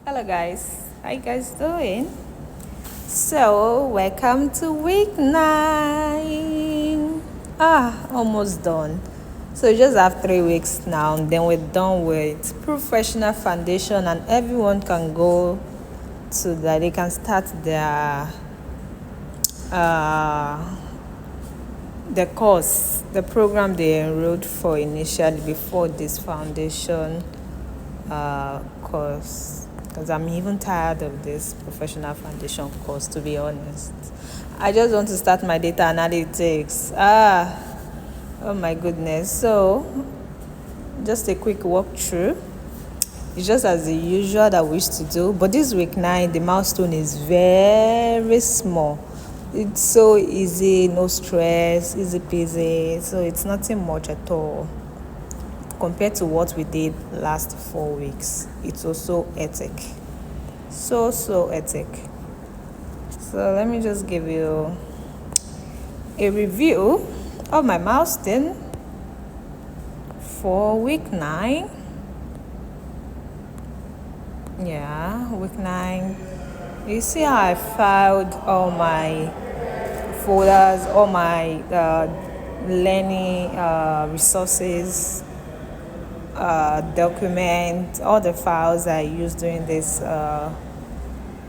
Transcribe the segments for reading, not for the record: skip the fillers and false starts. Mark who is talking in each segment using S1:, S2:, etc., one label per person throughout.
S1: Hello guys, how you guys doing? So welcome to week 9. Almost done. So we just have 3 weeks now, and then we're done with professional foundation, and everyone can go to that. They can start the course, the program they enrolled for initially before this foundation course, because I'm even tired of this professional foundation course, to be honest. I just want to start my data analytics. Oh my goodness. So just a quick walkthrough. It's just as the usual that we used to do, but this week 9 the milestone is very small. It's so easy, no stress, easy peasy, so it's nothing much at all compared to what we did last 4 weeks. It's also hectic, so hectic. So let me just give you a review of my milestone for week 9. Week 9. You see how I filed all my folders, all my learning resources, document, all the files I used during this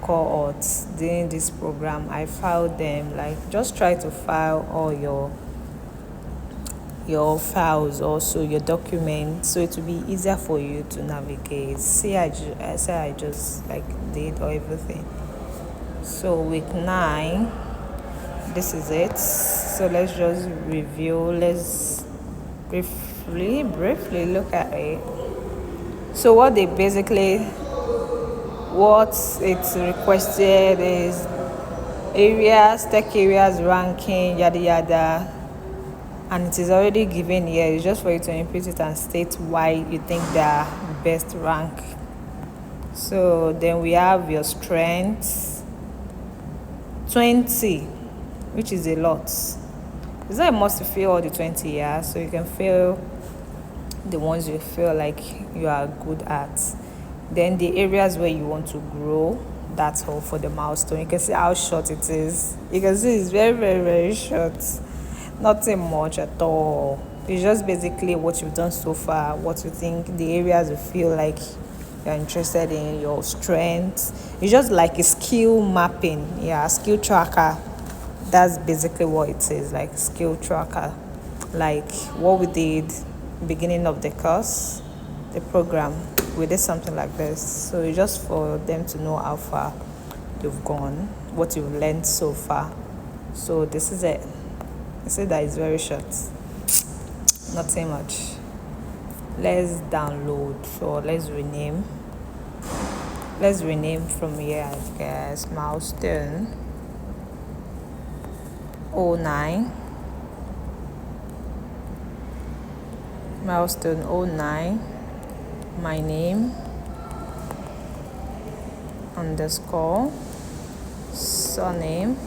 S1: cohort, during this program. I filed them. Like, just try to file all your files, also your documents, so it will be easier for you to navigate. I just like did everything. So week 9, this is it. So let's just review. Let's briefly look at it. So what it's requested is areas, tech areas, ranking, yada yada, and it is already given here. It's just for you to input it and state why you think they are best rank. So then we have your strengths, 20, which is a lot. It's not a must to fill all the 20 years, so you can fill the ones you feel like you are good at. Then the areas where you want to grow, that's all for the milestone. You can see how short it is. You can see it's very, very, very short. Nothing much at all. It's just basically what you've done so far, what you think, the areas you feel like you're interested in, your strengths. It's just like a skill mapping, skill tracker. That's basically what it is, like skill tracker, like what we did beginning of the course, the program. We did something like this. So it's just for them to know how far you've gone, what you've learned so far. So this is it. I say that it's very short, nothing much. Let's download. So let's rename from here, I guess. Milestone 09. Milestone 09. My name underscore surname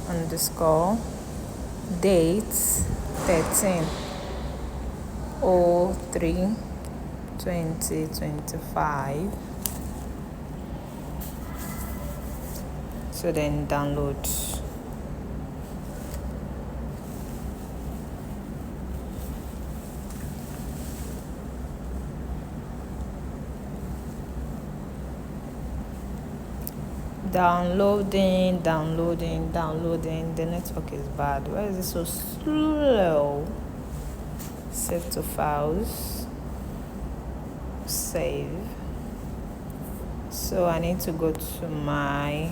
S1: underscore date 13/03/2025. So then download. Downloading. The network is bad. Why is it so slow? Save to files. Save. So I need to go to my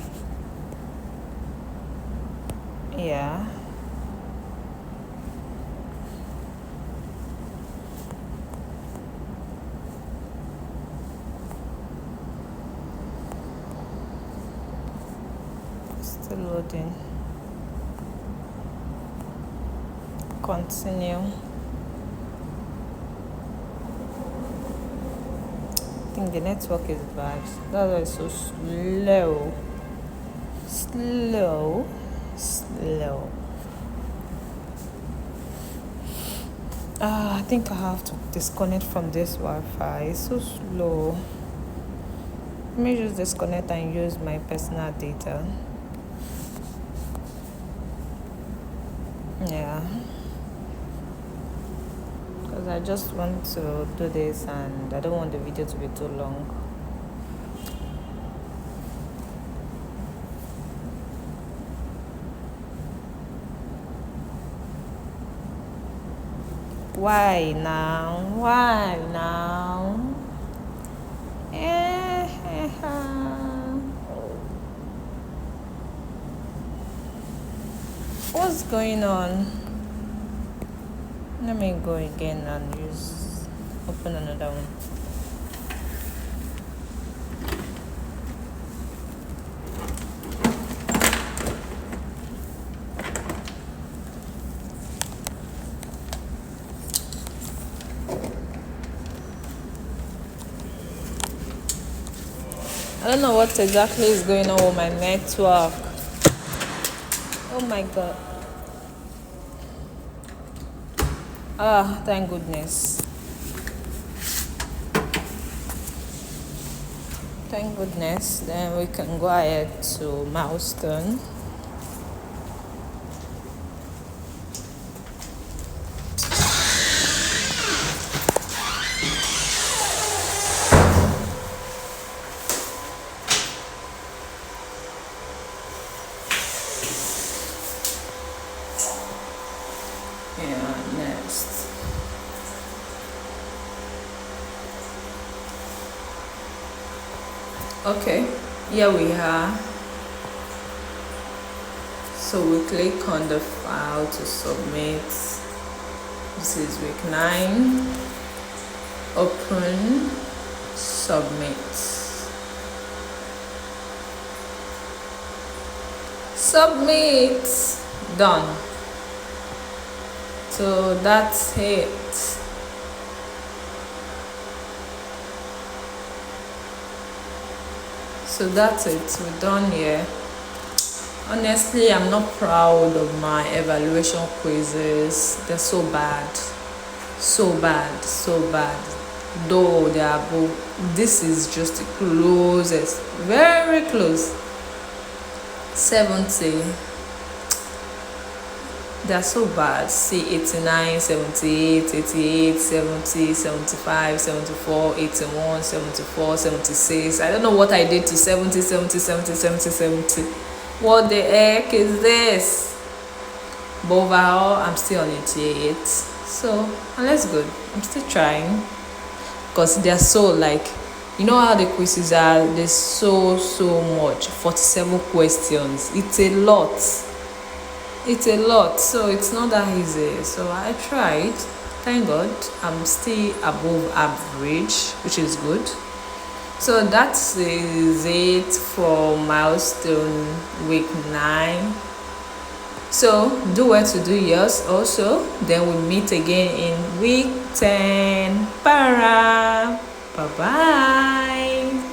S1: still loading. Continue. I think the network is bad. That's why it's so slow. I think I have to disconnect from this Wi-Fi. It's so slow. Let me just disconnect and use my personal data. Yeah, because I just want to do this and I don't want the video to be too long. Why now? Why now? What's going on? Let me go again and open another one. I don't know what exactly is going on with my network. Oh my god. Ah, thank goodness. Thank goodness. Then we can go ahead to milestone. Okay, here we are. So we click on the file to submit. This is week 9. Open, submit. Submit. Done. So that's it. So that's it, we're done here. Honestly, I'm not proud of my evaluation quizzes. They're so bad. So bad, so bad. Though they are both, this is just the closest, very close. 70. They're so bad. See 89, 78, 88, 70, 75, 74, 81, 74, 76. I don't know what I did to 70, 70, 70, 70, 70. What the heck is this? But overall, I'm still on 88. So, and that's good. I'm still trying. Because they're so like, you know how the quizzes are? There's so much. 47 questions. It's a lot. So it's not that easy. So I tried. Thank God I'm still above average, which is good. So that is it for milestone week 9. So do well to do yours also. Then we'll meet again in week 10. Bye bye.